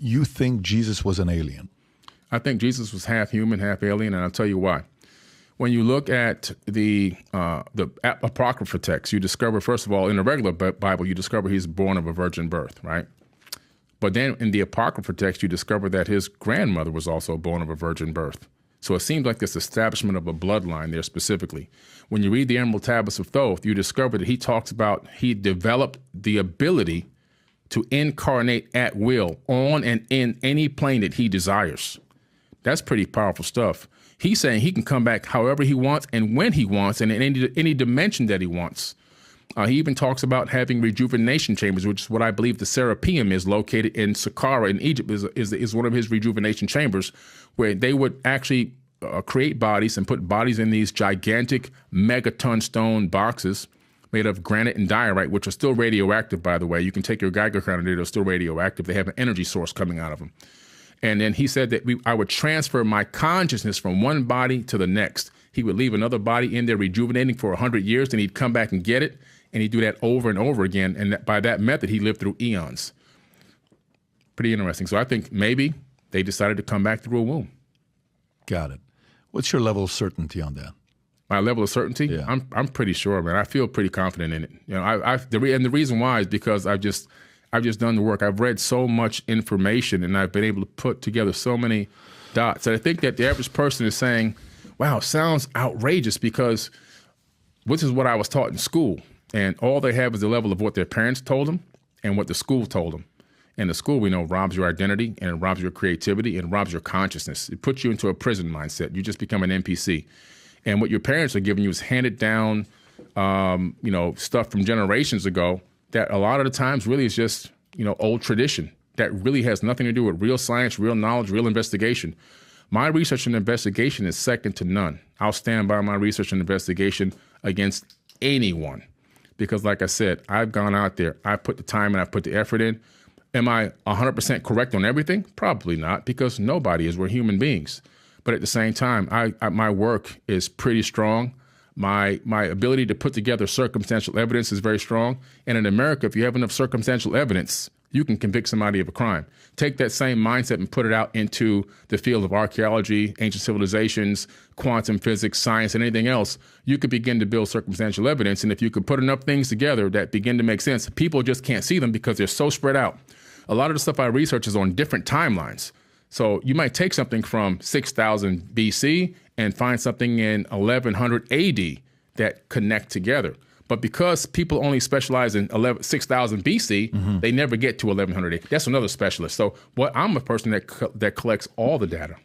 you think Jesus was an alien? I think Jesus was half human, half alien, and I'll tell you why. When you look at the Apocrypha text, you discover, first of all, in the regular Bible, you discover he's born of a virgin birth, right? But then in the Apocrypha text, you discover that his grandmother was also born of a virgin birth. So it seems like this establishment of a bloodline there specifically. When you read the Emerald Tablets of Thoth, you discover that he talks about he developed the ability to incarnate at will on and in any plane that he desires. That's pretty powerful stuff. He's saying he can come back however he wants and when he wants and in any dimension that he wants. He even talks about having rejuvenation chambers, which is what I believe the Serapeum is located in Saqqara in Egypt, is one of his rejuvenation chambers, where they would actually create bodies and put bodies in these gigantic megaton stone boxes made of granite and diorite, which are still radioactive, by the way. You can take your Geiger counter, they're still radioactive. They have an energy source coming out of them. And then he said that I would transfer my consciousness from one body to the next. He would leave another body in there rejuvenating for 100 years, then he'd come back and get it, and he'd do that over and over again. And by that method, he lived through eons. Pretty interesting. So I think maybe they decided to come back through a womb. Got it. What's your level of certainty on that? My level of certainty? Yeah. I'm pretty sure, man. I feel pretty confident in it. You know, and the reason why is because I've just done the work. I've read so much information, and I've been able to put together so many dots. And I think that the average person is saying, wow, it sounds outrageous because this is what I was taught in school. And all they have is the level of what their parents told them and what the school told them. And the school, we know, robs your identity and it robs your creativity and robs your consciousness. It puts you into a prison mindset. You just become an NPC. And what your parents are giving you is handed down, stuff from generations ago that a lot of the times really is just, old tradition that really has nothing to do with real science, real knowledge, real investigation. My research and investigation is second to none. I'll stand by my research and investigation against anyone because, like I said, I've gone out there, I put the time and I put the effort in. Am I 100% correct on everything? Probably not, because nobody is. We're human beings. But at the same time, my work is pretty strong. My ability to put together circumstantial evidence is very strong. And in America, if you have enough circumstantial evidence, you can convict somebody of a crime. Take that same mindset and put it out into the field of archaeology, ancient civilizations, quantum physics, science, and anything else. You could begin to build circumstantial evidence. And if you could put enough things together that begin to make sense, people just can't see them because they're so spread out. A lot of the stuff I research is on different timelines. So you might take something from 6000 BC and find something in 1100 AD that connect together. But because people only specialize in 6000 BC, they never get to 1100 AD. That's another specialist. So I'm a person that collects all the data.